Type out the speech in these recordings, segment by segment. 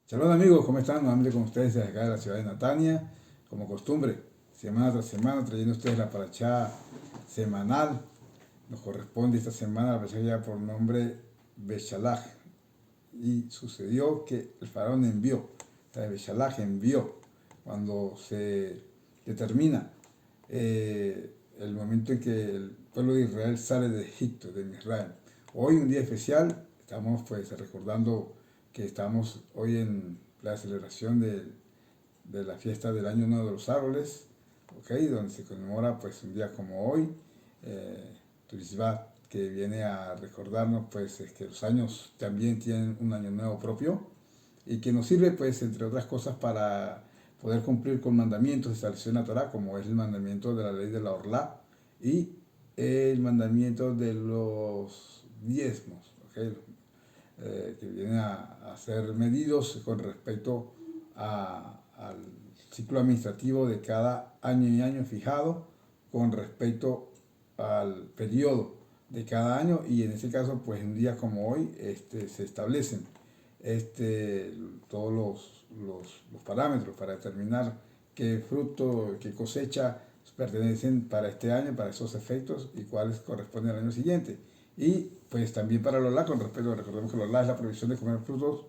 Saludos amigos, ¿cómo están? Nuevamente con ustedes desde acá de la ciudad de Natania, como costumbre, semana tras semana trayendo ustedes la parachá semanal. Nos corresponde esta semana la parachá ya por nombre Beshalach. Y sucedió que el faraón envió, Beshalach envió, cuando se determina el momento en que el pueblo de Israel sale de Egipto, de Misraim. Hoy un día especial, estamos pues recordando que estamos hoy en la celebración de la fiesta del Año Nuevo de los Árboles, ¿okay? Donde se conmemora pues un día como hoy, Turisbat, que viene a recordarnos pues que los años también tienen un año nuevo propio y que nos sirve pues entre otras cosas para poder cumplir con mandamientos establecidos en la Torah, como es el mandamiento de la ley de la Orlá y el mandamiento de los diezmos, ¿okay? Que vienen a ser medidos con respecto al ciclo administrativo de cada año y año fijado con respecto al periodo de cada año, y en este caso pues un día como hoy se establecen este, todos los parámetros para determinar qué fruto, qué cosecha pertenecen para este año, para esos efectos, y cuáles corresponden al año siguiente. Y pues también para los con respecto, recordemos que los es la prohibición de comer frutos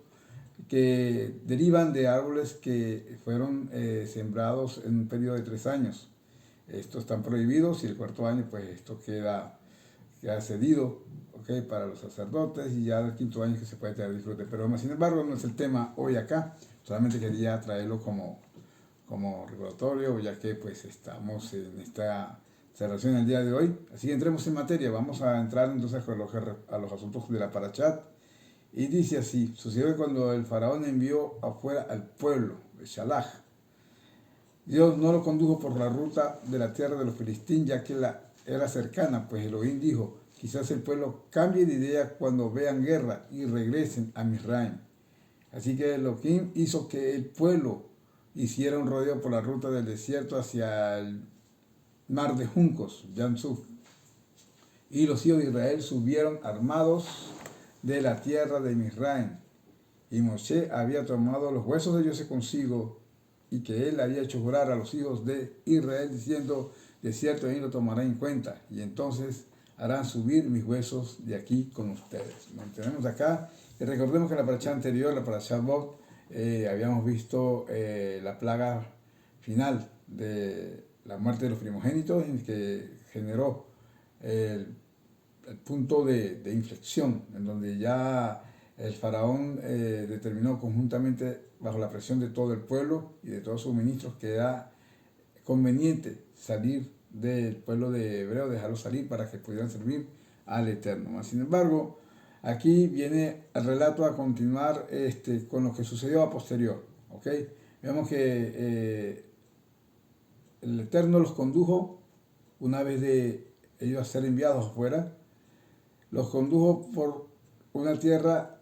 que derivan de árboles que fueron sembrados en un periodo de 3 años. Estos están prohibidos y el cuarto año pues esto queda cedido, ¿okay? Para los sacerdotes, y ya el quinto año que se puede tener disfrute. Pero sin embargo no es el tema hoy acá, solamente quería traerlo como recordatorio, ya que pues estamos en esta celebración el día de hoy. Así que entremos en materia, vamos a entrar entonces a los asuntos de la parachat. Y dice así: sucedió que cuando el faraón envió afuera al pueblo de Shalach, Dios no lo condujo por la ruta de la tierra de los filisteos, ya que era cercana, pues Elohim dijo: quizás el pueblo cambie de idea cuando vean guerra y regresen a Misraim. Así que Elohim hizo que el pueblo hiciera un rodeo por la ruta del desierto hacia el mar de juncos, Yamsuf. Y los hijos de Israel subieron armados de la tierra de Misraim. Y Moshe había tomado los huesos de José consigo, y que él había hecho jurar a los hijos de Israel, diciendo: de cierto ahí lo tomaré en cuenta, y entonces harán subir mis huesos de aquí con ustedes. Nos tenemos acá, y recordemos que en la parasha anterior, la parasha Bot, habíamos visto la plaga final de la muerte de los primogénitos, en que generó el punto de inflexión, en donde ya el faraón determinó conjuntamente, bajo la presión de todo el pueblo y de todos sus ministros, que era conveniente salir del pueblo de hebreo, dejarlo salir para que pudieran servir al Eterno. Sin embargo, aquí viene el relato a continuar con lo que sucedió a posterior. ¿Okay? Vemos que el Eterno los condujo una vez de ellos ser enviados afuera, los condujo por una tierra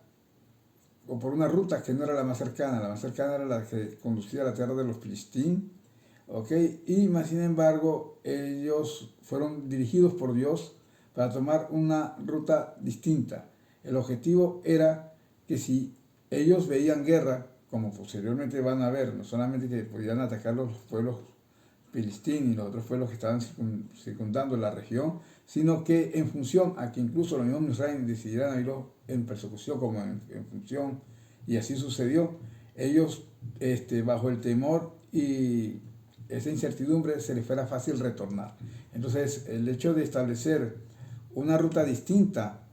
o por una ruta que no era la más cercana era la que conducía a la tierra de los filisteos, ¿ok? Y más sin embargo, ellos fueron dirigidos por Dios para tomar una ruta distinta. El objetivo era que si ellos veían guerra, como posteriormente van a ver, no solamente que pudieran atacar los pueblos filistín y los otros pueblos que estaban circundando la región, sino que en función a que incluso los mismos Israel decidieran irlo en persecución como en función, y así sucedió, ellos bajo el temor y esa incertidumbre se les fuera fácil retornar. Entonces el hecho de establecer una ruta distinta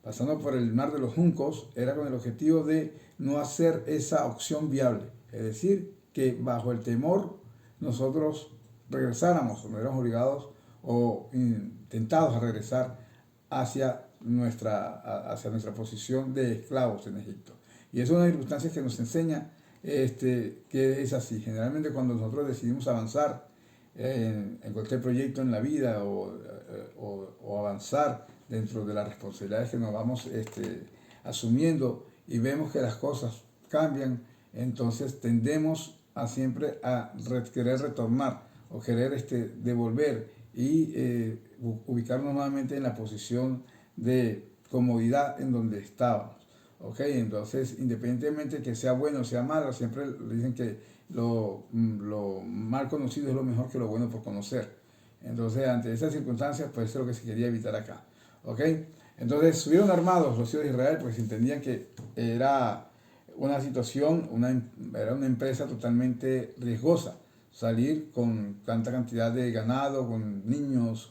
pasando por el mar de los juncos era con el objetivo de no hacer esa opción viable, es decir, que bajo el temor nosotros regresáramos, o nos éramos obligados o tentados a regresar hacia nuestra posición de esclavos en Egipto. Y es una de las circunstancias que nos enseña que es así. Generalmente cuando nosotros decidimos avanzar en cualquier proyecto en la vida o avanzar dentro de las responsabilidades que nos vamos asumiendo, y vemos que las cosas cambian, entonces tendemos a siempre a querer retornar o querer devolver y ubicarnos nuevamente en la posición de comodidad en donde estábamos. ¿ok? Entonces, independientemente que sea bueno o sea malo, siempre dicen que lo mal conocido es lo mejor que lo bueno por conocer. Entonces, ante esas circunstancias, pues eso es lo que se quería evitar acá, ¿ok? Entonces, subieron armados los hijos de Israel, pues entendían que era una situación, era una empresa totalmente riesgosa, salir con tanta cantidad de ganado, con niños,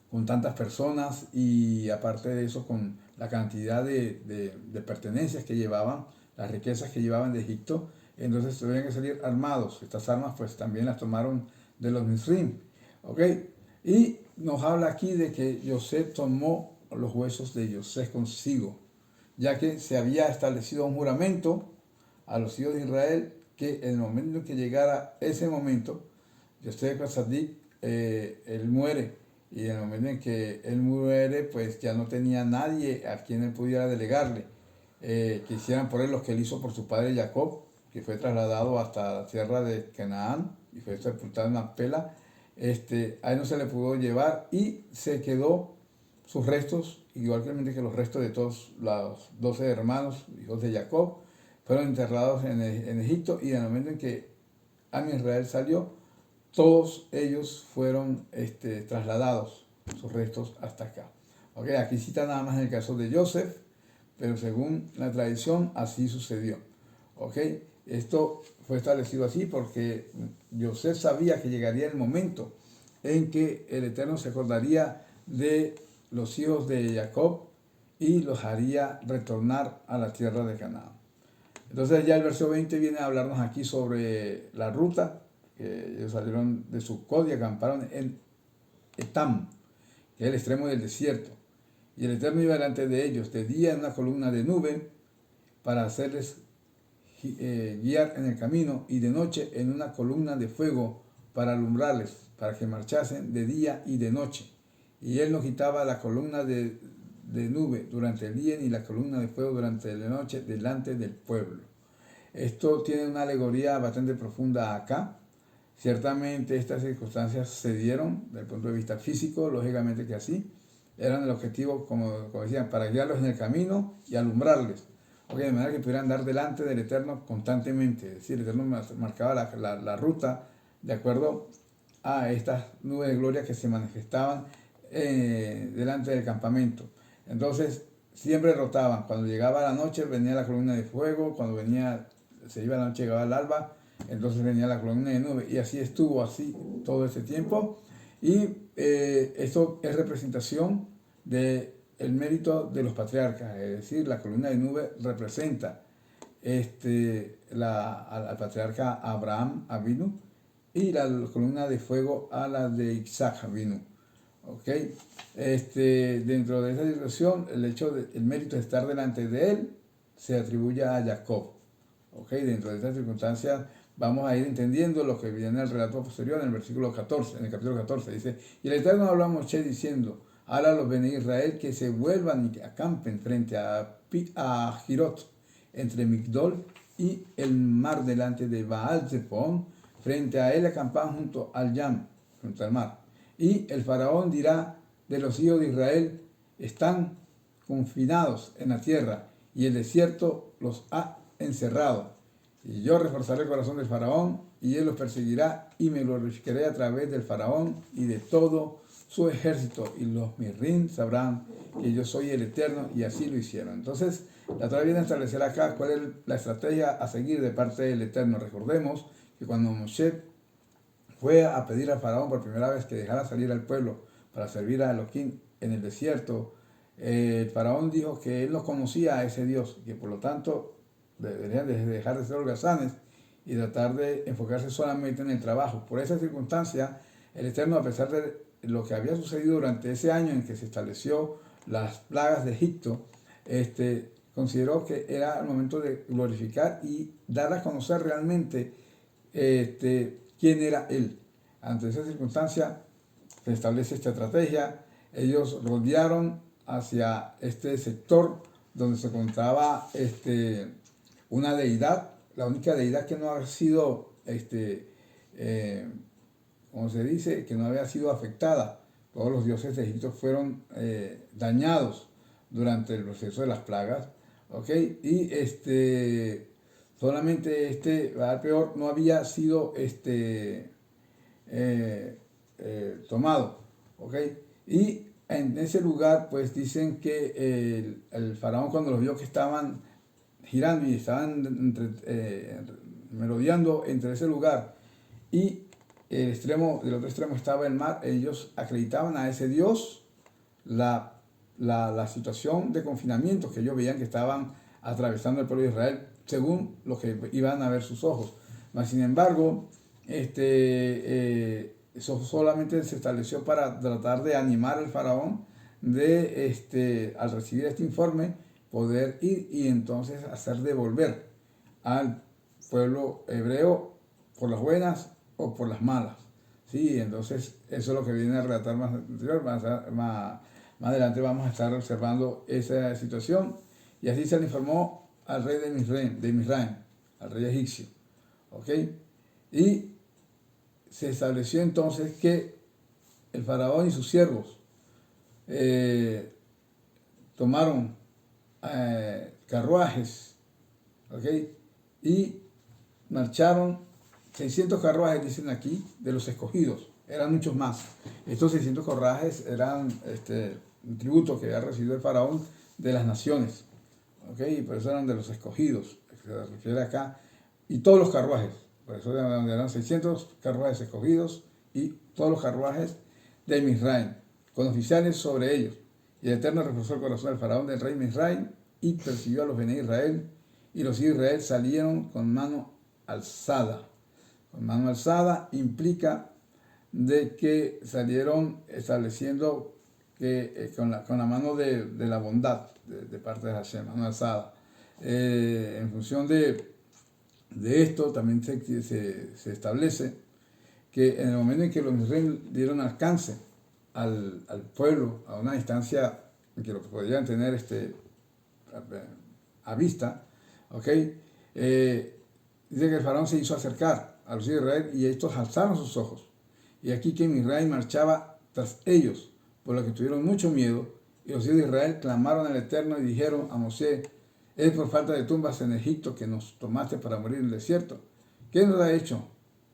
con tantas personas y aparte de eso con la cantidad de pertenencias que llevaban, las riquezas que llevaban de Egipto, entonces tuvieron que salir armados. Estas armas pues también las tomaron de los Misrim, ¿ok? Y nos habla aquí de que José tomó los huesos de José consigo, ya que se había establecido un juramento a los hijos de Israel que en el momento en que llegara ese momento, Yosef Sadik, él muere, y en el momento en que él muere, pues ya no tenía nadie a quien él pudiera delegarle, que hicieran por él lo que él hizo por su padre Jacob, que fue trasladado hasta la tierra de Canaán y fue sepultado en Macpela. A él no se le pudo llevar y se quedó sus restos, igualmente que los restos de todos los 12 hermanos, hijos de Jacob, fueron enterrados en Egipto, y en el momento en que Am Israel salió, todos ellos fueron trasladados, sus restos, hasta acá. Okay, aquí cita nada más en el caso de Joseph, pero según la tradición así sucedió. Okay, esto fue establecido así porque Joseph sabía que llegaría el momento en que el Eterno se acordaría de los hijos de Jacob y los haría retornar a la tierra de Canaán. Entonces ya el verso 20 viene a hablarnos aquí sobre la ruta, que ellos salieron de Sucot y acamparon en Etam, que es el extremo del desierto. Y el Eterno iba delante de ellos de día en una columna de nube para hacerles guiar en el camino, y de noche en una columna de fuego para alumbrarles, para que marchasen de día y de noche. Y él no quitaba la columna de nube durante el día ni la columna de fuego durante la noche delante del pueblo. Esto tiene una alegoría bastante profunda acá. Ciertamente estas circunstancias se dieron desde el punto de vista físico, lógicamente que así, eran el objetivo, como decían, para guiarlos en el camino y alumbrarles, de manera que pudieran andar delante del Eterno constantemente. Es decir, el Eterno marcaba la ruta de acuerdo a estas nubes de gloria que se manifestaban delante del campamento. Entonces, siempre rotaban. Cuando llegaba la noche venía la columna de fuego, cuando se iba la noche, llegaba el alba, entonces venía la columna de nube, y así estuvo así todo ese tiempo. Y esto es representación del mérito de los patriarcas, es decir, la columna de nube representa al patriarca Abraham Avinu, y la columna de fuego a la de Isaac Avinu. ¿Okay? Dentro de esa situación, el mérito de estar delante de él se atribuye a Jacob. ¿Okay? Dentro de estas circunstancias vamos a ir entendiendo lo que viene en el relato posterior, en el versículo 14, en el capítulo 14, dice: y el Eterno habló a Moshe diciendo: ahora los Bene Israel que se vuelvan y que acampen frente a Jirot, entre Migdol y el mar delante de Baal Zepón, frente a él acampaban junto al Yam, junto al mar. Y el faraón dirá de los hijos de Israel: están confinados en la tierra, y el desierto los ha encerrado. Y yo reforzaré el corazón del faraón, y él los perseguirá, y me glorificaré a través del faraón y de todo su ejército, y los Mirrim sabrán que yo soy el Eterno, y así lo hicieron. Entonces, la Torá viene a establecer acá cuál es la estrategia a seguir de parte del Eterno. Recordemos que cuando Moshe fue a pedir al faraón por primera vez que dejara salir al pueblo para servir a Elohim en el desierto, el faraón dijo que él no conocía a ese Dios, que por lo tanto deberían dejar de ser holgazanes y tratar de enfocarse solamente en el trabajo. Por esa circunstancia, el Eterno, a pesar de lo que había sucedido durante ese año en que se estableció las plagas de Egipto, consideró que era el momento de glorificar y dar a conocer realmente quién era él. Ante esa circunstancia se establece esta estrategia. Ellos rodearon hacia este sector donde se encontraba una deidad, la única deidad que no había sido, como se dice, que no había sido afectada. Todos los dioses de Egipto fueron dañados durante el proceso de las plagas. ¿ok? Y solamente Baal Peor no había sido tomado, ¿ok? Y en ese lugar, pues dicen que el faraón, cuando los vio que estaban girando y estaban merodeando entre ese lugar y del otro extremo estaba el mar, ellos acreditaban a ese Dios la situación de confinamiento que ellos veían que estaban atravesando el pueblo de Israel, según lo que iban a ver sus ojos. Mas, sin embargo, eso solamente se estableció para tratar de animar al faraón al recibir este informe, poder ir y entonces hacer devolver al pueblo hebreo por las buenas o por las malas. Sí, entonces eso es lo que viene a relatar más anterior, más adelante vamos a estar observando esa situación. Y así se le informó al rey de Misraim, al rey egipcio. ¿Ok? Y se estableció entonces que el faraón y sus siervos tomaron carruajes, ¿ok? Y marcharon 600 carruajes, dicen aquí, de los escogidos. Eran muchos más. Estos 600 carruajes eran un tributo que había recibido el faraón de las naciones, ¿ok? Y por eso eran de los escogidos, se refiere acá. Y todos los carruajes, por eso eran 600 carruajes escogidos y todos los carruajes de Misraim, con oficiales sobre ellos. Y el Eterno reforzó el corazón del faraón del rey Misraim y persiguió a los Bene Israel. Y los hijos de Israel salieron con mano alzada. Con mano alzada implica de que salieron estableciendo que con la mano de la bondad de parte de Hashem, mano alzada. En función de esto también se establece que en el momento en que los reyes dieron alcance al pueblo a una distancia en que lo podrían tener a vista, ¿ok? Dice que el faraón se hizo acercar a los hijos de Israel y estos alzaron sus ojos. Y aquí que Misraim marchaba tras ellos, por lo que tuvieron mucho miedo, y los hijos de Israel clamaron al Eterno y dijeron a Mosé: es por falta de tumbas en Egipto que nos tomaste para morir en el desierto. ¿Qué nos ha hecho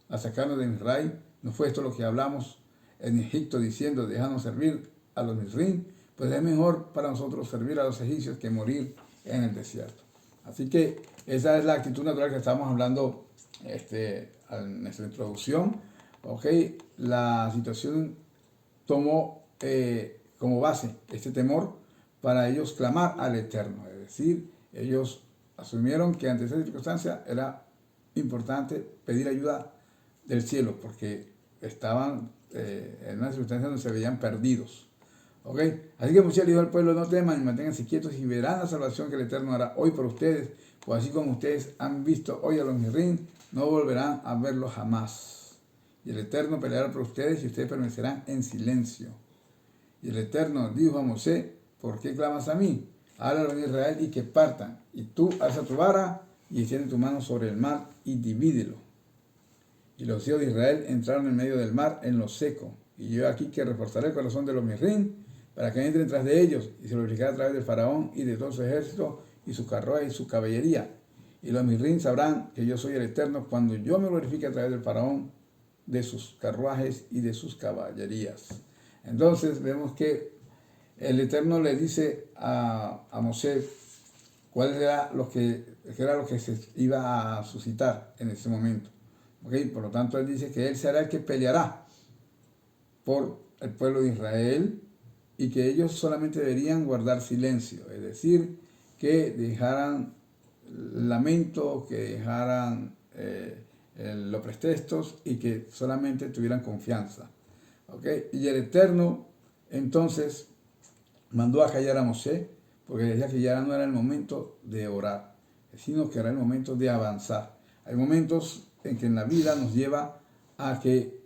a sacarnos de Misraim? ¿No fue esto lo que hablamos en Egipto diciendo: déjanos servir a los Misraim? Pues es mejor para nosotros servir a los egipcios que morir en el desierto. Así que esa es la actitud natural que estamos hablando en nuestra introducción. ¿Okay? La situación tomó como base este temor para ellos clamar al Eterno. Es decir, ellos asumieron que ante esa circunstancia era importante pedir ayuda del cielo porque estaban en una circunstancia donde se veían perdidos. ¿Okay? Así que Moisés le dijo al pueblo: no teman y manténganse quietos y verán la salvación que el Eterno hará hoy por ustedes, pues así como ustedes han visto hoy a los Misraim, no volverán a verlos jamás. Y el Eterno peleará por ustedes y ustedes permanecerán en silencio. Y el Eterno dijo a Moisés: ¿por qué clamas a mí? Habla a los de Israel y que partan, y tú alza tu vara y extiende tu mano sobre el mar y divídelo. Y los hijos de Israel entraron en medio del mar en lo seco, y yo aquí que reforzaré el corazón de los Misraim para que entren tras de ellos, y se lo obligará a través del faraón y de todo su ejército y su carruaje y su caballería. Y los Misraim sabrán que yo soy el Eterno cuando yo me glorifique a través del faraón, de sus carruajes y de sus caballerías. Entonces vemos que el Eterno le dice a Moisés cuál era lo que se iba a suscitar en ese momento. ¿Okay? Por lo tanto, él dice que él será el que peleará por el pueblo de Israel y que ellos solamente deberían guardar silencio, es decir, que dejaran lamento, que dejaran los pretextos y que solamente tuvieran confianza. ¿Okay? Y el Eterno entonces mandó a callar a Moisés porque decía que ya no era el momento de orar, sino que era el momento de avanzar. Hay momentos en que en la vida nos lleva a que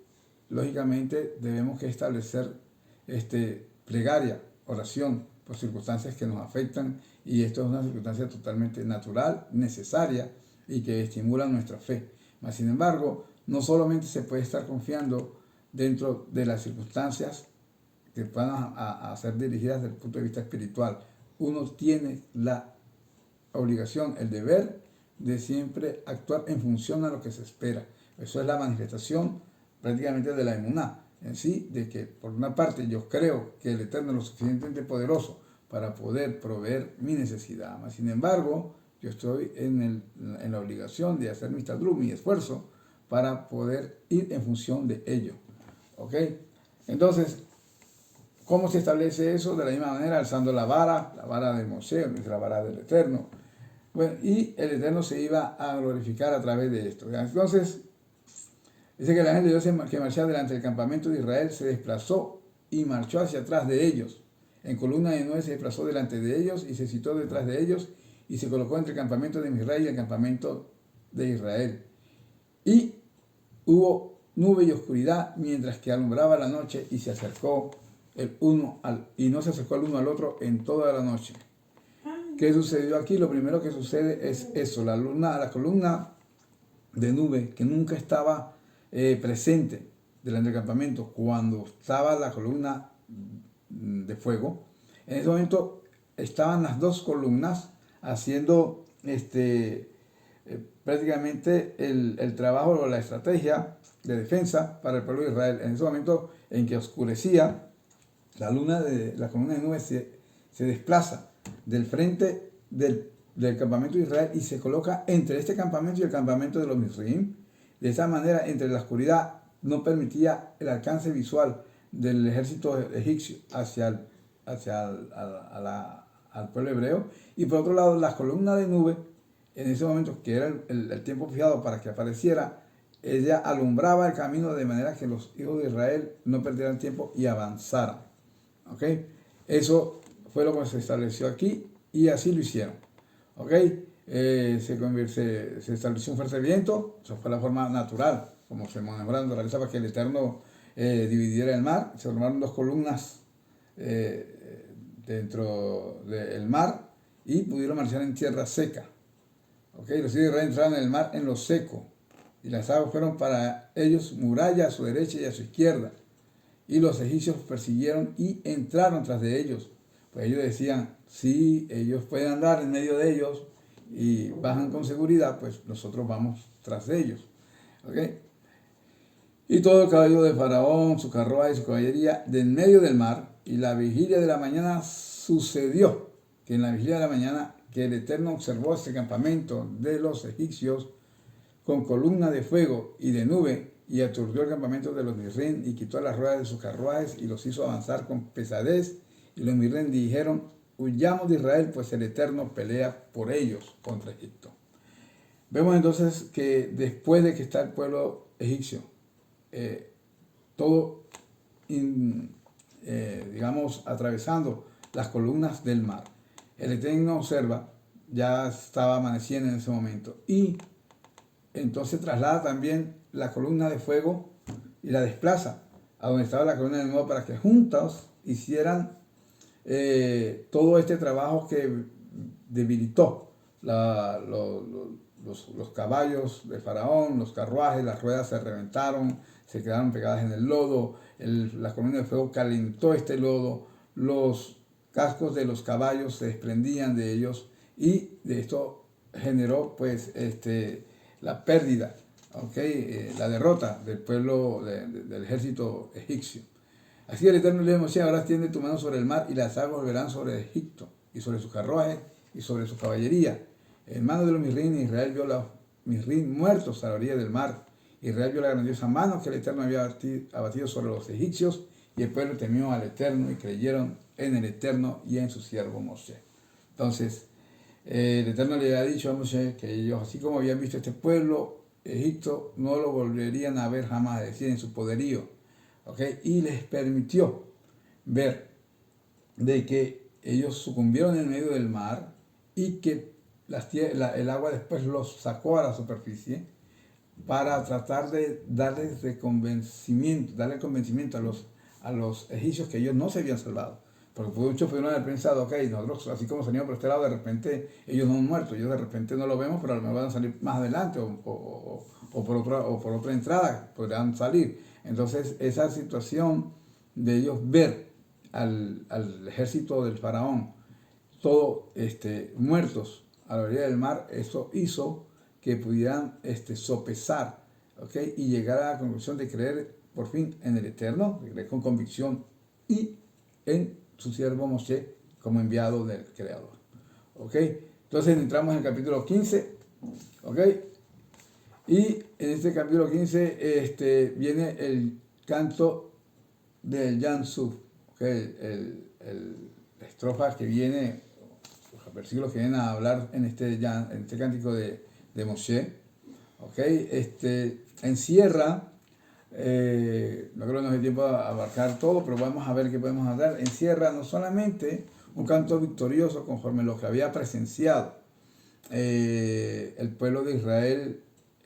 lógicamente debemos que establecer plegaria, oración por circunstancias que nos afectan, y esto es una circunstancia totalmente natural, necesaria y que estimula nuestra fe. Mas, sin embargo, no solamente se puede estar confiando dentro de las circunstancias que van a ser dirigidas desde el punto de vista espiritual. Uno tiene la obligación, el deber de siempre actuar en función a lo que se espera. Eso es la manifestación prácticamente de la emuná en sí, de que por una parte yo creo que el Eterno es lo suficientemente poderoso para poder proveer mi necesidad. Mas, sin embargo, yo estoy en la obligación de hacer mi tadlum, mi esfuerzo, para poder ir en función de ello. ¿Ok? Entonces, ¿cómo se establece eso? De la misma manera, alzando la vara de Moshe, la vara del Eterno. Bueno, y el Eterno se iba a glorificar a través de esto. Entonces, dice que el ángel de Dios que marchaba delante del campamento de Israel se desplazó y marchó hacia atrás de ellos. En columna de nube se desplazó delante de ellos y se situó detrás de ellos y se colocó entre el campamento de Israel y el campamento de Israel. Y hubo nube y oscuridad mientras que alumbraba la noche y se acercó y no se acercó el uno al otro en toda la noche. ¿Qué sucedió aquí? Lo primero que sucede es eso, la columna de nube que nunca estaba presente delante del campamento cuando estaba la columna de fuego. En ese momento estaban las dos columnas haciendo prácticamente el trabajo o la estrategia de defensa para el pueblo de Israel. En ese momento en que oscurecía, la columna de nube se desplaza del frente del campamento de Israel y se coloca entre este campamento y el campamento de los Misraim. De esa manera, entre la oscuridad no permitía el alcance visual del ejército egipcio hacia al pueblo hebreo. Y por otro lado, la columna de nube, en ese momento, que era el tiempo fijado para que apareciera, ella alumbraba el camino de manera que los hijos de Israel no perdieran tiempo y avanzaran. ¿Ok? Eso fue lo que se estableció aquí y así lo hicieron. ¿Ok? Se estableció un fuerte viento, eso fue la forma natural, como se manejó la naturaleza para que el Eterno dividiera el mar. Se formaron dos columnas dentro del mar y pudieron marchar en tierra seca. ¿Ok? Los hijos de Israel entraron en el mar en lo seco y las aguas fueron para ellos muralla a su derecha y a su izquierda. Y los egipcios persiguieron y entraron tras de ellos. Pues ellos decían, si ellos pueden andar en medio de ellos y bajan con seguridad, pues nosotros vamos tras de ellos. ¿Okay? Y todo el caballo de Faraón, su carruaje y su caballería, de en medio del mar, y la vigilia de la mañana sucedió, que en la vigilia de la mañana, que el Eterno observó este campamento de los egipcios con columna de fuego y de nube, y aturdió el campamento de los Misraim, y quitó las ruedas de sus carruajes, y los hizo avanzar con pesadez, y los Misraim dijeron, huyamos de Israel, pues el Eterno pelea por ellos contra Egipto. Vemos entonces que después de que está el pueblo egipcio, digamos, atravesando las columnas del mar, el Eterno observa, ya estaba amaneciendo en ese momento, y entonces traslada también la columna de fuego y la desplaza a donde estaba la columna de nuevo para que juntos hicieran todo este trabajo que debilitó los caballos de Faraón, los carruajes, las ruedas se reventaron, se quedaron pegadas en el lodo, la columna de fuego calentó este lodo, los cascos de los caballos se desprendían de ellos y de esto generó pues la pérdida, la derrota del pueblo, del ejército egipcio. Así el Eterno le dijo a Moshe, ahora extiende tu mano sobre el mar y las aguas volverán sobre Egipto y sobre sus carruajes y sobre su caballería. En mano de los Misraim, Israel vio los Misraim muertos a la orilla del mar. Israel vio la grandiosa mano que el Eterno había abatido sobre los egipcios y el pueblo temió al Eterno y creyeron en el Eterno y en su siervo Moshe. Entonces, el Eterno le había dicho a Moshe que ellos, así como habían visto este pueblo, Egipto no lo volverían a ver jamás, es decir, en su poderío. Y les permitió ver de que ellos sucumbieron en medio del mar y que el agua después los sacó a la superficie para tratar de darle convencimiento a los egipcios que ellos no se habían salvado. Porque muchos pudieron haber pensado, nosotros así como salimos por este lado, de repente ellos no han muerto, ellos de repente no lo vemos, pero a lo mejor van a salir más adelante o por otra entrada podrán salir. Entonces esa situación de ellos ver al ejército del faraón todos muertos a la orilla del mar, eso hizo que pudieran sopesar, ¿okay? Y llegar a la conclusión de creer por fin en el Eterno, de creer con convicción, y en su siervo Moshe como enviado del Creador. ¿Okay? Entonces entramos en el capítulo 15, ¿okay? Y en este capítulo 15 viene el canto del Yansuf, ¿okay? La estrofa que viene, los versículos que vienen a hablar en este cántico de Moshe, ¿okay? Encierra, no creo que nos dé tiempo a abarcar todo, pero vamos a ver qué podemos hablar. Encierra no solamente un canto victorioso conforme lo que había presenciado el pueblo de Israel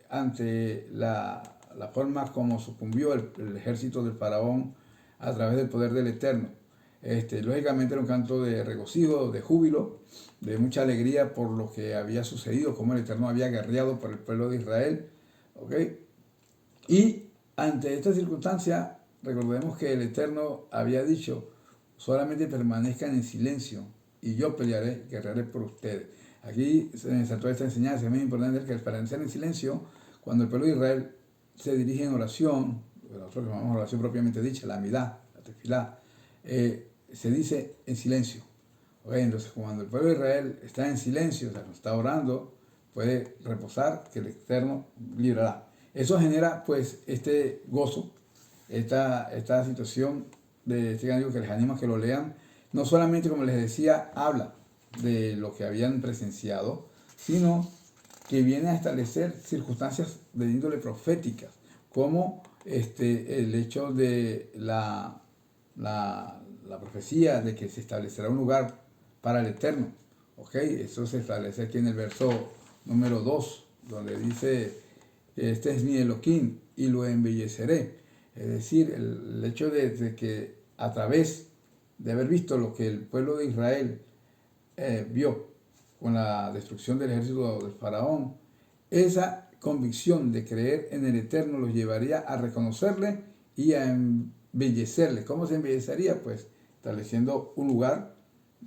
ante la forma como sucumbió el ejército del faraón a través del poder del Eterno. Lógicamente era un canto de regocijo, de júbilo, de mucha alegría por lo que había sucedido, como el Eterno había guerreado por el pueblo de Israel. ¿Okay? Y ante esta circunstancia, recordemos que el Eterno había dicho, solamente permanezcan en silencio y yo guerrearé por ustedes. Aquí se toda esta enseñanza. Es muy importante que al permanecer en silencio, cuando el pueblo de Israel se dirige en oración, nosotros llamamos oración propiamente dicha, la amidad, la tefilá, se dice en silencio. Okay, entonces, cuando el pueblo de Israel está en silencio, o sea, está orando, puede reposar que el Eterno librará. Eso genera, pues, este gozo, esta situación de este cántico que les animo a que lo lean. No solamente, como les decía, habla de lo que habían presenciado, sino que viene a establecer circunstancias de índole proféticas, como el hecho de la profecía de que se establecerá un lugar para el Eterno. ¿Okay? Eso se establece aquí en el verso número 2, donde dice, este es mi Elohim y lo embelleceré. Es decir, el hecho de que a través de haber visto lo que el pueblo de Israel vio con la destrucción del ejército del faraón, esa convicción de creer en el Eterno los llevaría a reconocerle y a embellecerle. ¿Cómo se embellecería? Pues estableciendo un lugar,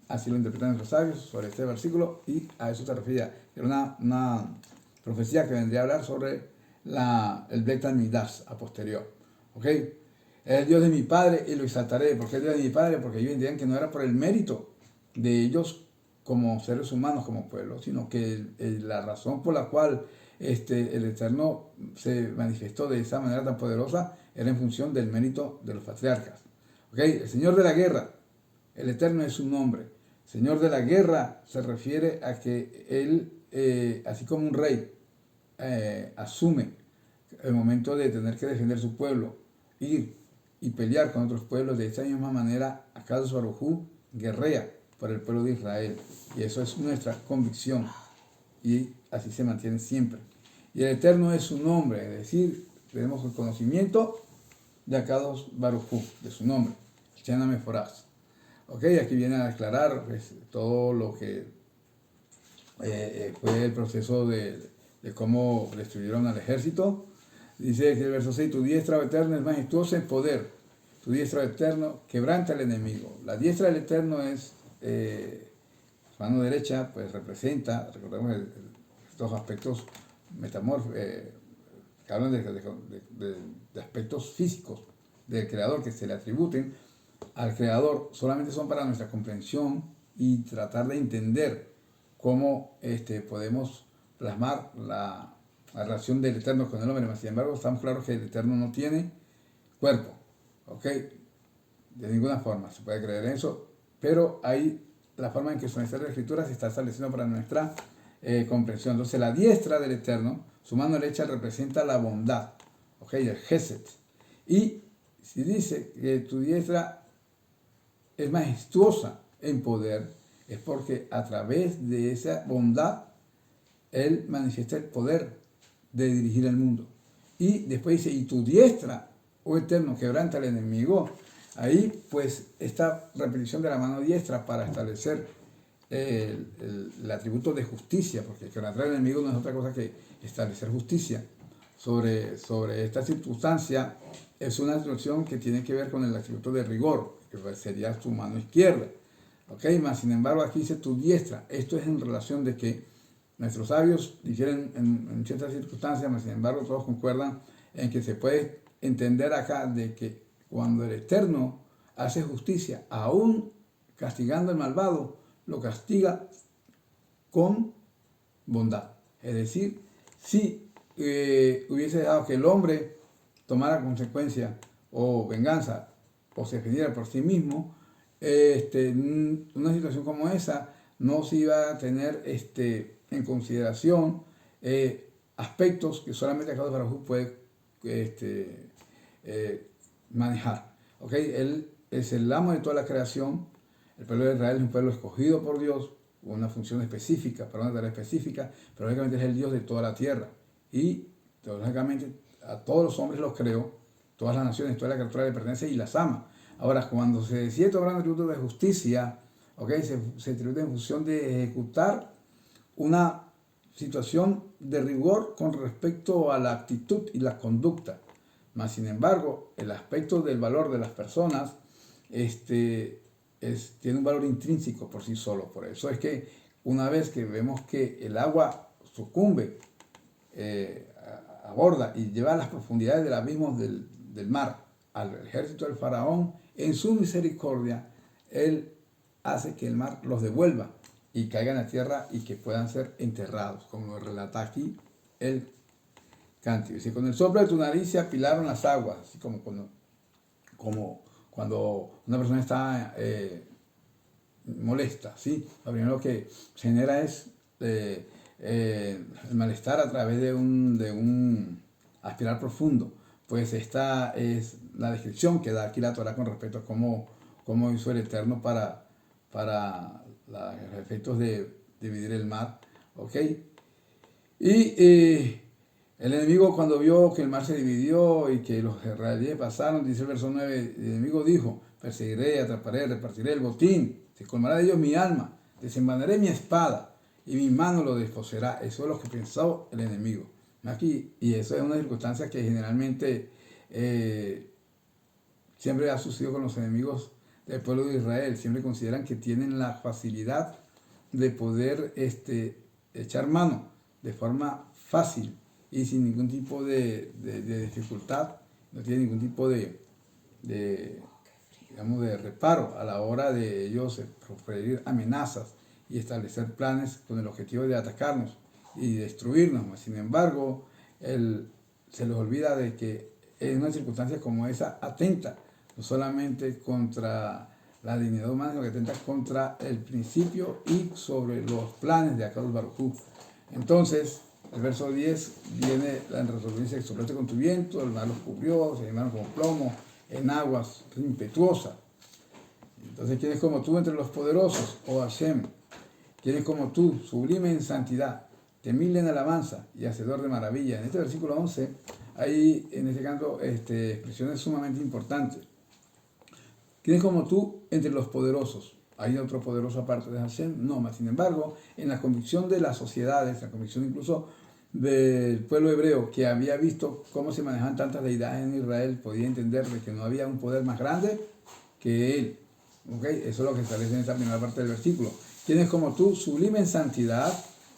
así lo interpretan los sabios sobre este versículo, y a eso se refería. Era una profecía que vendría a hablar sobre el Beit HaMikdash a posterior. ¿Okay? Es el Dios de mi padre y lo exaltaré. ¿Por qué el Dios de mi padre? Porque ellos entendían que no era por el mérito de ellos como seres humanos, como pueblo, sino que la razón por la cual el Eterno se manifestó de esa manera tan poderosa era en función del mérito de los patriarcas. ¿Okay? El Señor de la guerra, el Eterno es su nombre. Señor de la guerra se refiere a que Él, así como un rey, asume el momento de tener que defender su pueblo, ir y pelear con otros pueblos. De esta misma manera, Akadosh Baruj Hu guerrea por el pueblo de Israel. Y eso es nuestra convicción. Y así se mantiene siempre. Y el Eterno es su nombre, es decir, tenemos el conocimiento de Akadosh Baruj Hu, de su nombre, Shana Meforaz. Okay, aquí viene a aclarar pues, todo lo que fue el proceso de cómo destruyeron al ejército. Dice que el verso 6, tu diestra eterna es majestuosa en poder, tu diestra eterno quebranta al enemigo. La diestra del Eterno es, su mano derecha, pues representa, recordemos estos aspectos metamórficos, que hablan de aspectos físicos del Creador que se le atributen al Creador, solamente son para nuestra comprensión y tratar de entender cómo podemos plasmar la relación del Eterno con el hombre. Sin embargo, estamos claros que el Eterno no tiene cuerpo, ¿ok? De ninguna forma se puede creer en eso, pero ahí la forma en que son estas escrituras se está estableciendo para nuestra comprensión. Entonces, la diestra del Eterno, su mano derecha representa la bondad, ¿ok? El Gesed. Y si dice que tu diestra es majestuosa en poder, es porque a través de esa bondad Él manifiesta el poder de dirigir el mundo. Y después dice, y tu diestra, oh Eterno, quebranta al enemigo. Ahí, pues, esta repetición de la mano diestra para establecer el atributo de justicia, porque quebrantar al enemigo no es otra cosa que establecer justicia sobre esta circunstancia. Es una instrucción que tiene que ver con el atributo de rigor, que sería tu mano izquierda. ¿Ok? Más sin embargo, aquí dice tu diestra. Esto es en relación de que Nuestros sabios difieren en ciertas circunstancias, mas sin embargo todos concuerdan en que se puede entender acá de que cuando el Eterno hace justicia, aún castigando al malvado, lo castiga con bondad. Es decir, si hubiese dejado que el hombre tomara consecuencia o venganza o se defendiera por sí mismo, una situación como esa no se iba a tener en consideración aspectos que solamente Akadosh Baruj Hu puede manejar. ¿Okay? Él es el amo de toda la creación. El pueblo de Israel es un pueblo escogido por Dios, con una función específica, para una tarea específica, pero lógicamente es el Dios de toda la tierra. Y lógicamente a todos los hombres los creó, todas las naciones, toda la criatura le pertenece y las ama. Ahora, cuando se decide tomar un tributo de justicia, ¿okay? se tributa en función de ejecutar una situación de rigor con respecto a la actitud y la conducta. Mas, sin embargo, el aspecto del valor de las personas tiene un valor intrínseco por sí solo. Por eso es que una vez que vemos que el agua sucumbe, aborda y lleva a las profundidades del abismo del mar al ejército del faraón, en su misericordia, él hace que el mar los devuelva y caigan a tierra y que puedan ser enterrados, como lo relata aquí el cántico. Dice, con el soplo de tu nariz se apilaron las aguas, así como cuando una persona está molesta, ¿sí? Lo primero que se genera es el malestar a través de un aspirar profundo. Pues esta es la descripción que da aquí la Torah con respecto a cómo hizo el Eterno para los efectos de dividir el mar, ¿ok? Y el enemigo, cuando vio que el mar se dividió y que los israelíes pasaron, dice el verso 9, el enemigo dijo, perseguiré, atraparé, repartiré el botín, se colmará de ellos mi alma, desenvainaré mi espada y mi mano lo desposeerá. Eso es lo que pensó el enemigo. Aquí, y eso es una circunstancia que generalmente siempre ha sucedido con los enemigos del pueblo de Israel. Siempre consideran que tienen la facilidad de poder echar mano de forma fácil y sin ningún tipo de dificultad, no tiene ningún tipo de reparo a la hora de ellos proferir amenazas y establecer planes con el objetivo de atacarnos y destruirnos. Sin embargo, se les olvida de que en una circunstancia como esa atenta no solamente contra la dignidad humana, sino que atenta contra el principio y sobre los planes de Akadosh Baruj Hu. Entonces, el verso 10 viene la resolución, dice, soplaste con tu viento, el mar los cubrió, se llenaron como plomo, en aguas impetuosas. Entonces, ¿quién es como tú entre los poderosos, oh Hashem? ¿Quién es como tú, sublime en santidad, temible en alabanza y hacedor de maravilla? En este versículo 11 hay, en este canto, expresiones sumamente importantes. ¿Quién es como tú entre los poderosos? ¿Hay otro poderoso aparte de Hashem? No, mas sin embargo, en la convicción de las sociedades, la convicción incluso del pueblo hebreo, que había visto cómo se manejaban tantas deidades en Israel, podía entender de que no había un poder más grande que él. ¿Okay? Eso es lo que establece en esta primera parte del versículo. ¿Quién es como tú, sublime en santidad?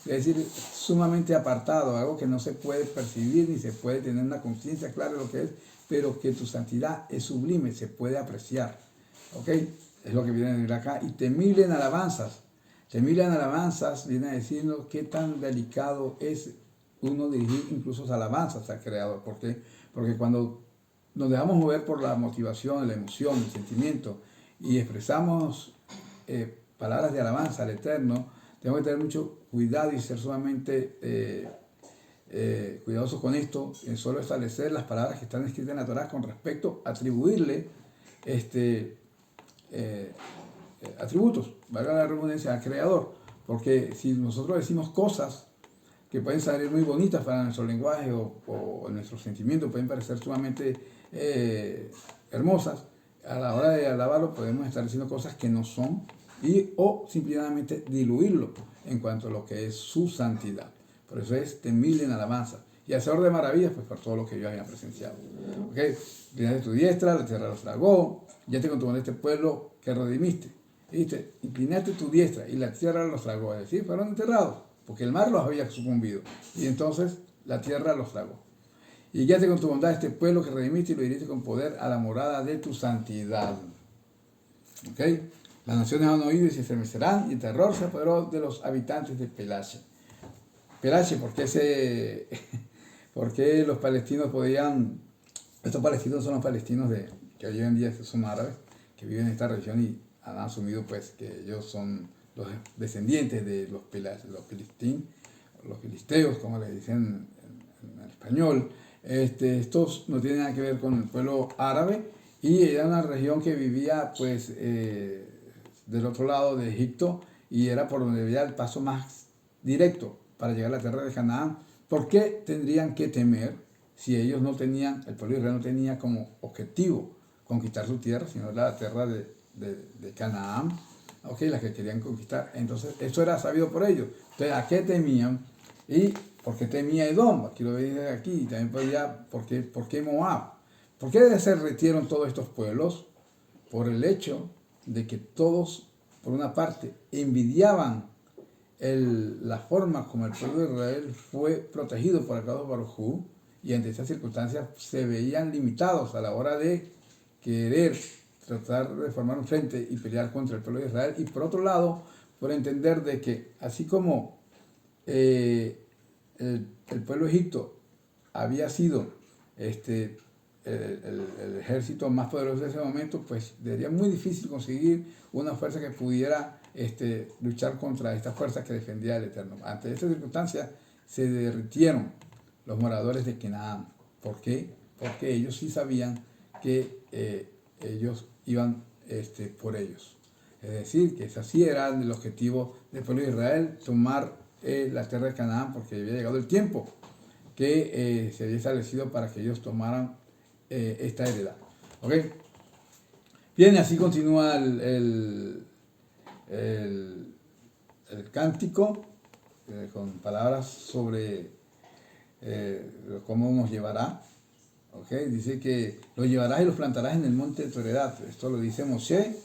Es decir, sumamente apartado, algo que no se puede percibir ni se puede tener una conciencia clara de lo que es, pero que tu santidad es sublime, se puede apreciar. ¿Ok? Es lo que viene a decir acá. Y temible en alabanzas. Temible en alabanzas viene a decirnos qué tan delicado es uno dirigir incluso alabanzas al Creador. ¿Por qué? Porque cuando nos dejamos mover por la motivación, la emoción, el sentimiento y expresamos palabras de alabanza al Eterno, tenemos que tener mucho cuidado y ser sumamente cuidadosos con esto, en solo establecer las palabras que están escritas en la Torah con respecto a atribuirle atributos, valga la redundancia, al Creador. Porque si nosotros decimos cosas que pueden salir muy bonitas para nuestro lenguaje o nuestros sentimientos, pueden parecer sumamente hermosas, a la hora de alabarlo podemos estar diciendo cosas que no son o simplemente diluirlo en cuanto a lo que es su santidad. Por eso es temible en alabanza. Y hacedor de maravillas, pues por todo lo que yo había presenciado. ¿Okay? Inclinaste tu diestra, la tierra los tragó, ya te contó este pueblo que redimiste. ¿Viste? Inclinaste tu diestra y la tierra los tragó. Es decir, fueron enterrados porque el mar los había sucumbido. Y entonces la tierra los tragó. Y guíate con tu bondad este pueblo que redimiste y lo dirigiste con poder a la morada de tu santidad. ¿Ok? Las naciones han oído y se estremecerán, y el terror se apoderó de los habitantes de Pelache. Pelache, ¿por qué los palestinos podían... Estos palestinos son los palestinos que hoy en día son árabes, que viven en esta región y han asumido pues que ellos son los descendientes de los filisteos, como les dicen en español. Estos no tienen nada que ver con el pueblo árabe, y era una región que vivía pues del otro lado de Egipto, y era por donde había el paso más directo para llegar a la tierra de Canaán. ¿Por qué tendrían que temer si ellos no tenían, el pueblo de Israel no tenía como objetivo conquistar su tierra, sino la tierra de Canaán, la que querían conquistar? Entonces, eso era sabido por ellos. Entonces, ¿a qué temían? ¿Y por qué temía Edom? Aquí lo veis aquí. También podría, ¿por qué Moab? ¿Por qué se retiraron todos estos pueblos? Por el hecho de que todos, por una parte, envidiaban la forma como el pueblo de Israel fue protegido por Akadosh Baruj Hu, y ante estas circunstancias se veían limitados a la hora de querer tratar de formar un frente y pelear contra el pueblo de Israel. Y por otro lado, por entender de que así como el pueblo de Egipto había sido el ejército más poderoso de ese momento, pues sería muy difícil conseguir una fuerza que pudiera luchar contra esta fuerza que defendía el Eterno. Ante estas circunstancias se derritieron los moradores de Canaán. ¿Por qué? Porque ellos sí sabían que ellos iban por ellos. Es decir, que ese sí era el objetivo del pueblo de Israel, tomar la tierra de Canaán, porque había llegado el tiempo que se había establecido para que ellos tomaran esta heredad. ¿Ok? Bien, así continúa el cántico con palabras sobre cómo nos llevará. ¿Okay? Dice que los llevarás y los plantarás en el monte de tu heredad. Esto lo dice Moshe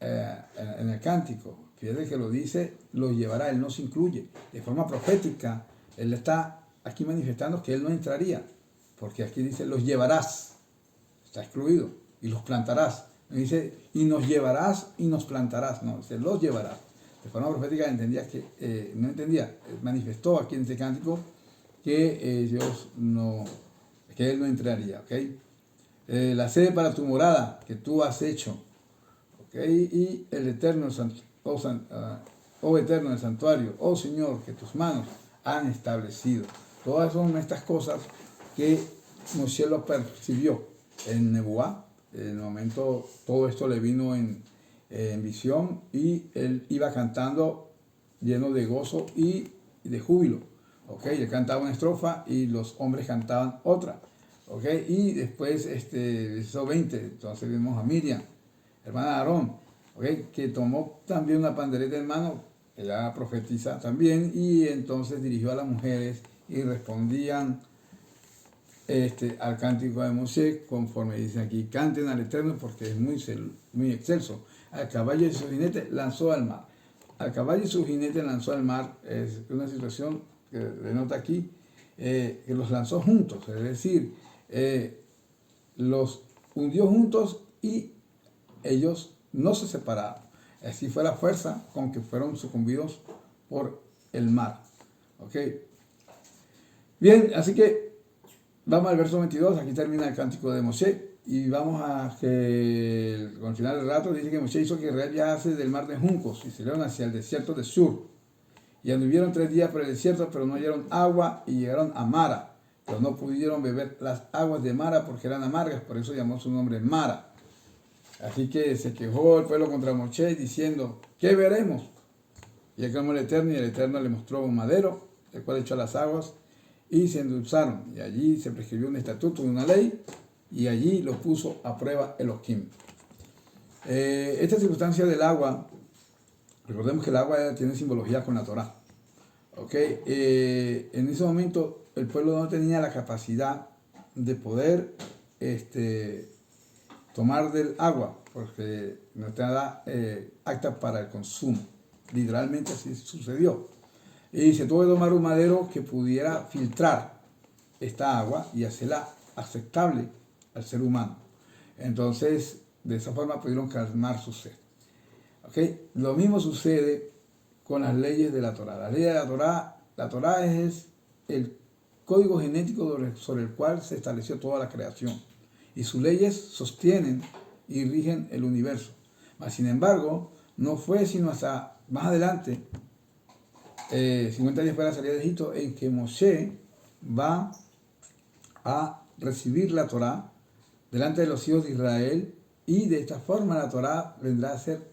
en el cántico. Fíjate que lo dice, los llevará, él no se incluye. De forma profética, él está aquí manifestando que él no entraría, porque aquí dice, los llevarás, está excluido, y los plantarás. No dice, y nos llevarás y nos plantarás, no, dice, los llevarás. De forma profética manifestó aquí en este cántico que que él no entraría, ¿ok? La sede para tu morada que tú has hecho, ¿ok? Y el Eterno, oh Eterno del santuario, oh Señor, que tus manos han establecido. Todas son estas cosas que Moshe lo percibió en Nebuá. En el momento todo esto le vino en visión, y él iba cantando lleno de gozo y de júbilo. Él cantaba una estrofa y los hombres cantaban otra. Y después, verso 20, entonces vemos a Miriam, hermana de Aarón, que tomó también una pandereta en mano, ella profetiza también, y entonces dirigió a las mujeres y respondían al cántico de Moshe, conforme dice aquí, canten al Eterno porque es muy excelso. Al caballo y su jinete lanzó al mar. Al caballo y su jinete lanzó al mar, es una situación que denota aquí, que los lanzó juntos, es decir, los hundió juntos y ellos no se separaron. Así fue la fuerza con que fueron sucumbidos por el mar. Bien, así que vamos al verso 22, aquí termina el cántico de Moshe, y vamos a que al final del rato dice que Moshe hizo que Israel viajase del mar de juncos y salieron hacia el desierto de Sur. Y anduvieron 3 días por el desierto, pero no hallaron agua, y llegaron a Mara, pero no pudieron beber las aguas de Mara porque eran amargas, por eso llamó su nombre Mara. Así que se quejó el pueblo contra Moshe diciendo, ¿qué veremos? Y él clamó al Eterno, y el Eterno le mostró un madero, el cual echó las aguas, y se endulzaron, y allí se prescribió un estatuto, una ley, y allí lo puso a prueba Elohim. Esta circunstancia del agua, recordemos que el agua tiene simbología con la Torá. En ese momento el pueblo no tenía la capacidad de poder tomar del agua, porque no estaba apta para el consumo. literalmente así sucedió. Y se tuvo que tomar un madero que pudiera filtrar esta agua y hacerla aceptable al ser humano. Entonces, de esa forma pudieron calmar su sed. ¿Okay? Lo mismo sucede con las leyes de la Torá. La ley de la Torá es el código genético sobre el cual se estableció toda la creación. Y sus leyes sostienen y rigen el universo. Mas, sin embargo, no fue sino hasta más adelante, 50 años después de la salida de Egipto, en que Moshe va a recibir la Torá delante de los hijos de Israel, y de esta forma la Torá vendrá a ser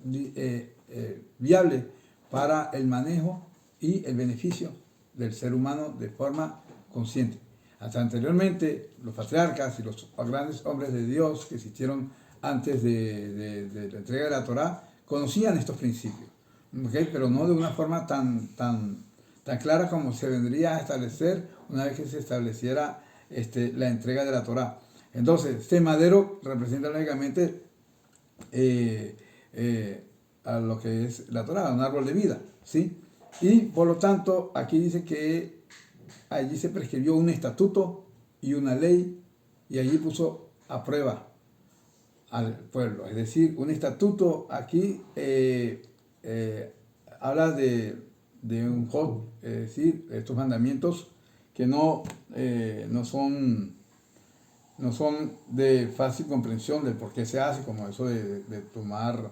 viable para el manejo y el beneficio del ser humano de forma consciente. Hasta anteriormente, los patriarcas y los grandes hombres de Dios que existieron antes de la entrega de la Torá conocían estos principios, ¿okay? Pero no de una forma tan clara como se vendría a establecer una vez que se estableciera la entrega de la Torá. Entonces, este madero representa lógicamente a lo que es la Torá, un árbol de vida, ¿sí? Y por lo tanto, aquí dice que allí se prescribió un estatuto y una ley, y allí puso a prueba al pueblo. Es decir, un estatuto aquí habla de un código, es decir, estos mandamientos que no son de fácil comprensión del por qué se hace, como eso de tomar,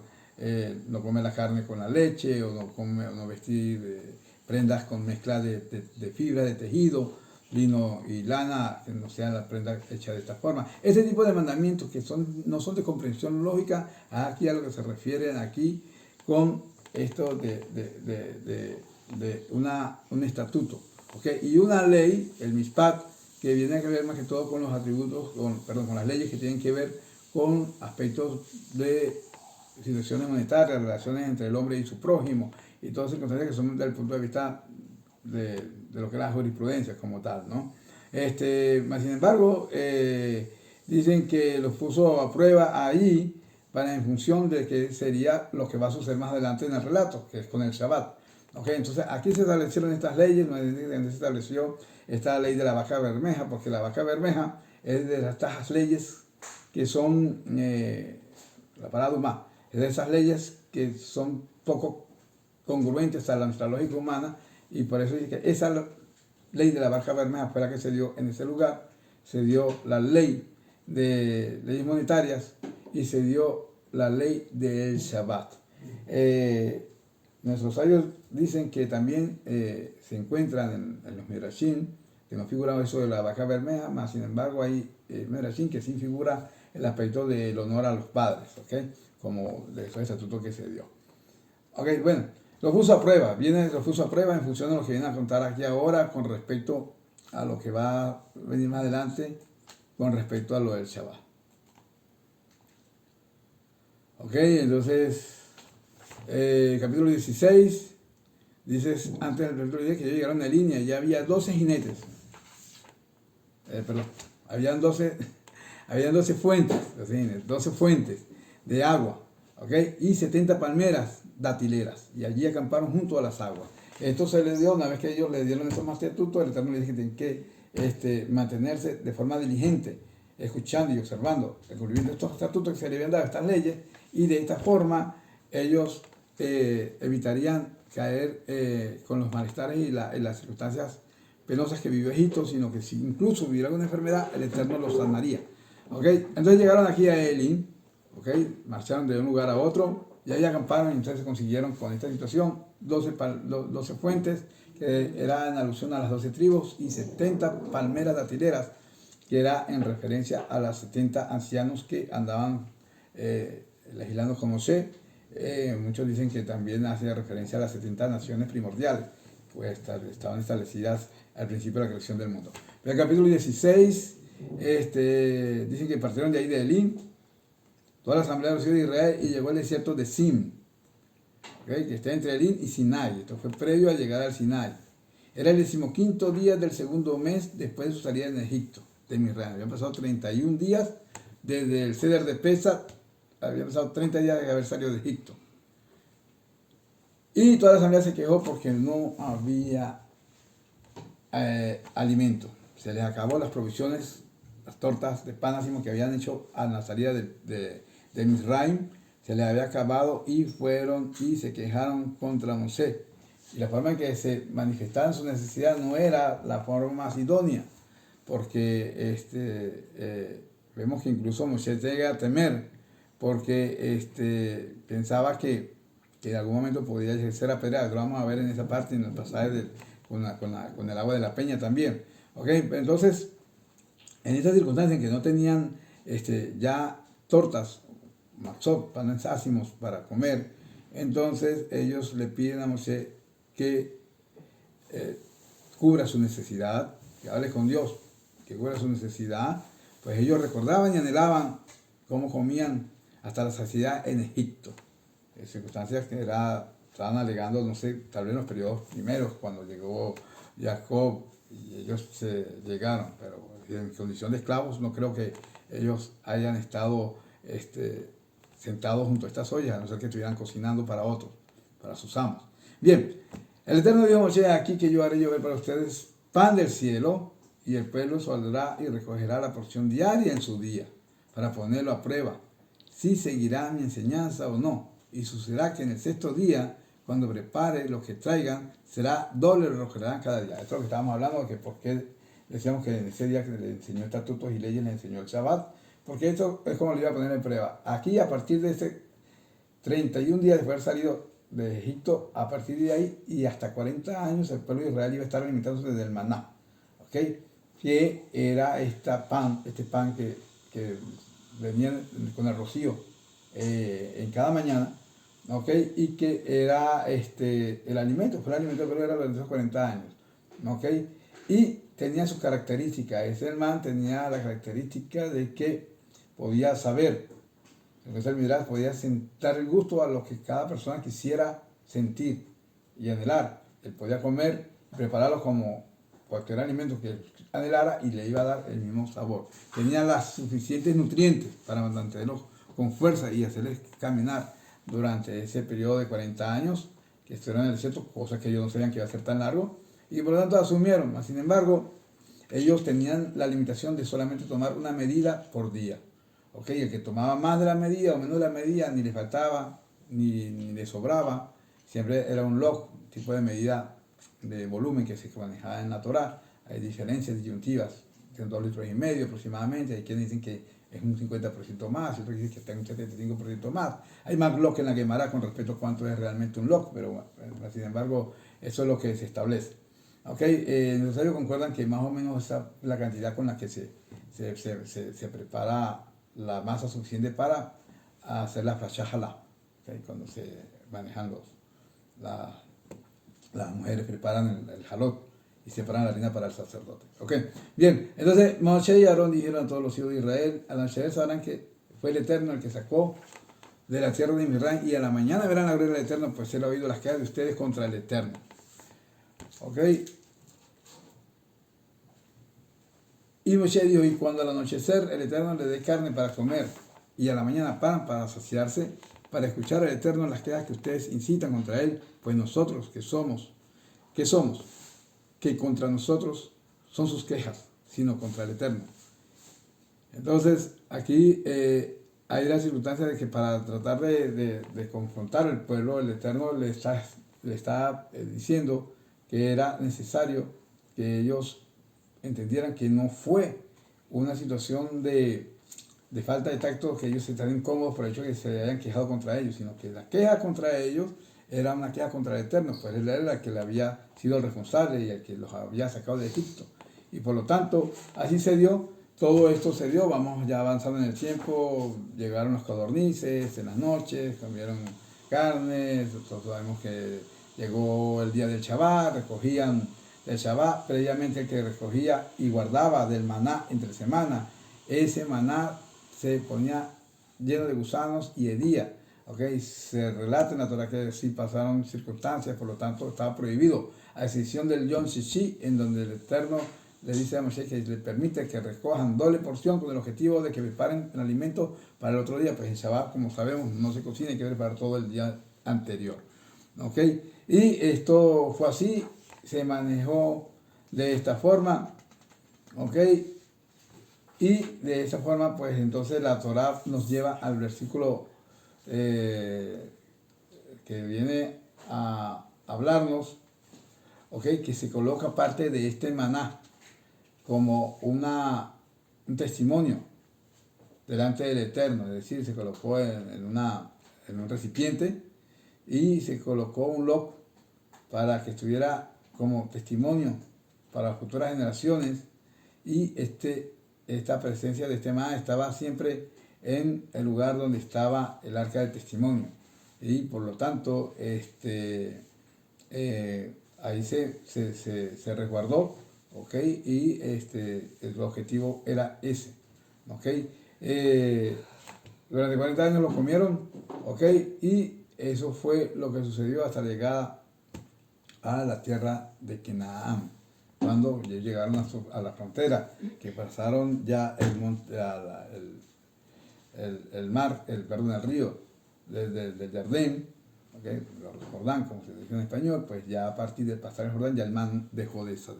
no comer la carne con la leche, o no vestir prendas con mezcla de fibra, de tejido, lino y lana, que no sea la prenda hecha de esta forma. Ese tipo de mandamientos que no son de comprensión lógica, aquí a lo que se refieren aquí con esto de un estatuto, ¿okay? Y una ley, el Mishpat, que viene a ver más que todo con los atributos, con las leyes que tienen que ver con aspectos de situaciones monetarias, relaciones entre el hombre y su prójimo, y todas esas circunstancias que son desde el punto de vista de lo que es la jurisprudencia como tal, ¿no? Sin embargo, dicen que los puso a prueba ahí en función de que sería lo que va a suceder más adelante en el relato, que es con el Shabbat. Okay, entonces aquí se establecieron estas leyes, donde se estableció esta ley de la vaca bermeja, porque la vaca bermeja es de estas leyes que son, la paraduma, es de esas leyes que son poco congruentes a nuestra lógica humana, y por eso dice que esa ley de la vaca bermeja fue la que se dio en ese lugar. Se dio la ley de leyes monetarias y se dio la ley del Shabbat. Nuestros sabios dicen que también se encuentran en los Midrashim, que no figura eso de la vaca bermeja, más sin embargo hay Midrashim que sí figura el aspecto del honor a los padres, ¿okay? Como de esos estatutos que se dio. Ok, bueno, lo puso a prueba, lo puso a prueba en función de lo que viene a contar aquí ahora con respecto a lo que va a venir más adelante con respecto a lo del Shabbat. Ok, entonces, capítulo 16, dices antes del capítulo 10 que ellos llegaron en línea, ya había 12 jinetes, habían 12 fuentes, 12 fuentes de agua, ¿ok? Y 70 palmeras datileras, y allí acamparon junto a las aguas. Esto se les dio, una vez que ellos le dieron esos estatutos, el Eterno les dijo que tienen que mantenerse de forma diligente, escuchando y observando el cumplimiento de estos estatutos que se les habían dado, estas leyes, y de esta forma ellos evitarían caer con los malestares y las circunstancias penosas que vivió Egipto, sino que si incluso hubiera una enfermedad, el Eterno los sanaría. ¿Okay? Entonces llegaron aquí a Elim, ¿okay? Marcharon de un lugar a otro, y ahí acamparon, y entonces consiguieron con esta situación 12 fuentes, que era en alusión a las 12 tribus, y 70 palmeras datileras, que era en referencia a las 70 ancianos que andaban legislando con Moshe. Muchos dicen que también hace referencia a las 70 naciones primordiales, pues estaban establecidas al principio de la creación del mundo. Pero el capítulo 16, dicen que partieron de ahí de Elim, toda la asamblea de los hijos de Israel, y llegó al desierto de Sim, ¿okay? Que está entre Elim y Sinai. Esto fue previo a llegar al Sinai. Era el 15º día del segundo mes después de su salida en Egipto, de Misraim. Habían pasado 31 días desde el Ceder de Pesach, habían pasado 30 días de haber salido de Egipto. Y toda la asamblea se quejó porque no había alimento. Se les acabó las provisiones, las tortas de pan ácimo que habían hecho a la salida de Misraim, se les había acabado y fueron y se quejaron contra Moisés. Y la forma en que se manifestaban su necesidad no era la forma más idónea, porque vemos que incluso Moisés llega a temer, porque pensaba que en algún momento podría ser apedreado. Lo vamos a ver en esa parte, en el pasaje con el agua de la peña también. ¿Okay? Entonces, en estas circunstancias en que no tenían ya tortas, matzot, panes ácimos para comer, entonces ellos le piden a Moisés que cubra su necesidad, que hable con Dios, que cubra su necesidad. Pues ellos recordaban y anhelaban cómo comían hasta la saciedad en Egipto. Circunstancias que estaban alegando, no sé, tal vez en los periodos primeros, cuando llegó Jacob y ellos llegaron, pero en condición de esclavos no creo que ellos hayan estado sentados junto a estas ollas, a no ser que estuvieran cocinando para otros, para sus amos. Bien, el Eterno dijo a Moisés: aquí que yo haré llover para ustedes pan del cielo, y el pueblo saldrá y recogerá la porción diaria en su día, para ponerlo a prueba, si seguirá mi enseñanza o no. Y sucederá que en el sexto día, cuando prepare lo que traigan, será doble lo que darán cada día. Esto es lo que estábamos hablando, que por qué decíamos que en ese día que le enseñó estatutos y leyes, le enseñó el Shabbat, porque esto es como le iba a poner en prueba. Aquí, a partir de este 31 días de haber salido de Egipto, a partir de ahí y hasta 40 años, el pueblo de Israel iba a estar alimentándose del maná, ¿okay? Que era este pan que venía con el rocío en cada mañana, ¿okay? Y que era el alimento, fue el alimento del pueblo durante esos 40 años, ¿okay? Y tenía sus características. Ese man tenía la característica de que podía saber, entonces el Midrash podía sentar el gusto a lo que cada persona quisiera sentir y anhelar. Él podía comer, prepararlo como cualquier alimento que anhelara y le iba a dar el mismo sabor. Tenía las suficientes nutrientes para mantenerlos con fuerza y hacerles caminar durante ese periodo de 40 años que estuvieron en el desierto, cosa que ellos no sabían que iba a ser tan largo, y por lo tanto asumieron. Sin embargo, ellos tenían la limitación de solamente tomar una medida por día. ¿Okay? El que tomaba más de la medida o menos de la medida, ni le faltaba, ni le sobraba, siempre era un log, tipo de medida de volumen que se manejaba en la Torah. Hay diferencias disyuntivas, son 2,5 litros aproximadamente. Hay quienes dicen que es un 50% más, y otros dicen que está en un 75% más. Hay más log en la Gemara con respecto a cuánto es realmente un log, pero sin embargo, eso es lo que se establece. ¿Okay? Los sabios concuerdan que más o menos esa es la cantidad con la que se prepara la masa suficiente para hacer la flashajalá, ¿okay? Cuando se manejan las mujeres preparan el jalot y separan la harina para el sacerdote. ¿Okay? Bien, entonces Moshe y Aarón dijeron a todos los hijos de Israel: al anochecer sabrán que fue el Eterno el que sacó de la tierra de Misraim, y a la mañana verán la gloria del Eterno, pues él ha oído las quejas de ustedes contra el Eterno. ¿Ok? Y Moshe dijo: y cuando al anochecer el Eterno le dé carne para comer, y a la mañana pan para saciarse, para escuchar al Eterno las quejas que ustedes incitan contra él, pues nosotros ¿qué somos? Que contra nosotros son sus quejas, sino contra el Eterno. Entonces, aquí hay la circunstancia de que para tratar de confrontar al pueblo, el Eterno le está diciendo que era necesario que ellos entendieran que no fue una situación de falta de tacto, que ellos están incómodos por el hecho de que se hayan quejado contra ellos, sino que la queja contra ellos era una queja contra el Eterno, pues él era el que le había sido el responsable y el que los había sacado de Egipto. Y por lo tanto, así se dio, todo esto se dio, vamos ya avanzando en el tiempo, llegaron los codornices en las noches, comieron carne, nosotros sabemos que llegó el día del Shabbat, recogían del Shabbat, previamente el que recogía y guardaba del maná entre semana, ese maná se ponía lleno de gusanos y hedía. ¿Okay? Se relata en la Torah que sí pasaron circunstancias, por lo tanto estaba prohibido, a excepción del Yom Shishi, en donde el Eterno le dice a Moshe que le permite que recojan doble porción con el objetivo de que preparen el alimento para el otro día. Pues en Shabbat, como sabemos, no se cocina, hay que preparar todo el día anterior. ¿ok? Y esto fue así, se manejó de esta forma, ¿ok? Y de esa forma, pues entonces la Torá nos lleva al versículo que viene a hablarnos, ¿ok? Que se coloca parte de este maná como un testimonio delante del Eterno, es decir, se colocó en un recipiente y se colocó un loco para que estuviera como testimonio para las futuras generaciones, y esta presencia de este maná estaba siempre en el lugar donde estaba el arca del testimonio, y por lo tanto ahí se resguardó, ¿ok? Y el objetivo era ese, ¿ok? Durante 40 años lo comieron, ¿ok? Y eso fue lo que sucedió hasta la llegada a la tierra de Canaán, cuando llegaron a la frontera, que pasaron ya el mar, perdón, el río del Jordán, ¿okay? El Jordán, como se dice en español, pues ya a partir de pasar el Jordán ya el mar dejó de ser.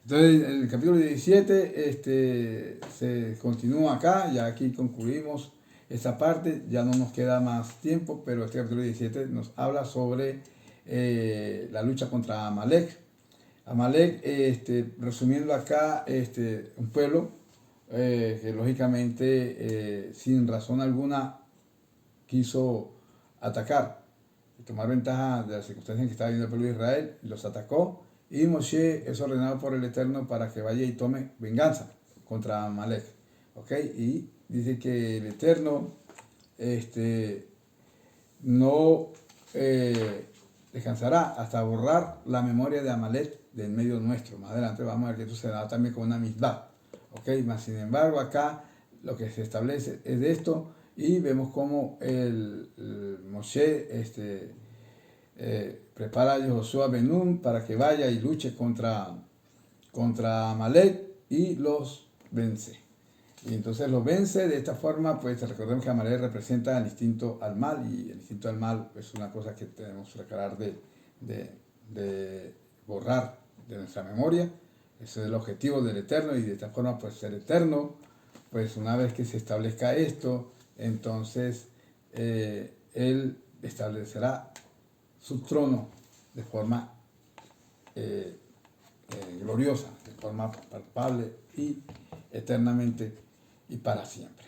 Entonces, en el capítulo 17 se continúa acá, ya aquí concluimos esta parte, ya no nos queda más tiempo, pero este capítulo 17 nos habla sobre la lucha contra Amalek. Amalek, resumiendo acá, un pueblo que lógicamente sin razón alguna quiso atacar y tomar ventaja de las circunstancias en que estaba viviendo el pueblo de Israel, los atacó, y Moshe es ordenado por el Eterno para que vaya y tome venganza contra Amalek, ¿ok? Y dice que el Eterno no descansará hasta borrar la memoria de Amalek del medio nuestro. Más adelante vamos a ver que esto se da también con una misbah, ¿ok? Mas sin embargo acá lo que se establece es de esto, y vemos cómo el Moshe prepara a Josué ben Nun para que vaya y luche contra Amalek y los vence. Y entonces los vence de esta forma. Pues recordemos que Amalek representa el instinto al mal, y el instinto al mal es una cosa que tenemos que tratar de borrar de nuestra memoria. Ese es el objetivo del Eterno, y de esta forma pues el Eterno, pues una vez que se establezca esto, entonces Él establecerá su trono de forma gloriosa, de forma palpable y eternamente y para siempre.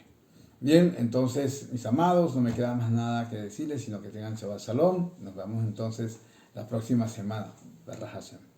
Bien, entonces, mis amados, no me queda más nada que decirles, sino que tengan Shabbat Shalom. Nos vemos entonces la próxima semana. Beraj Hashem.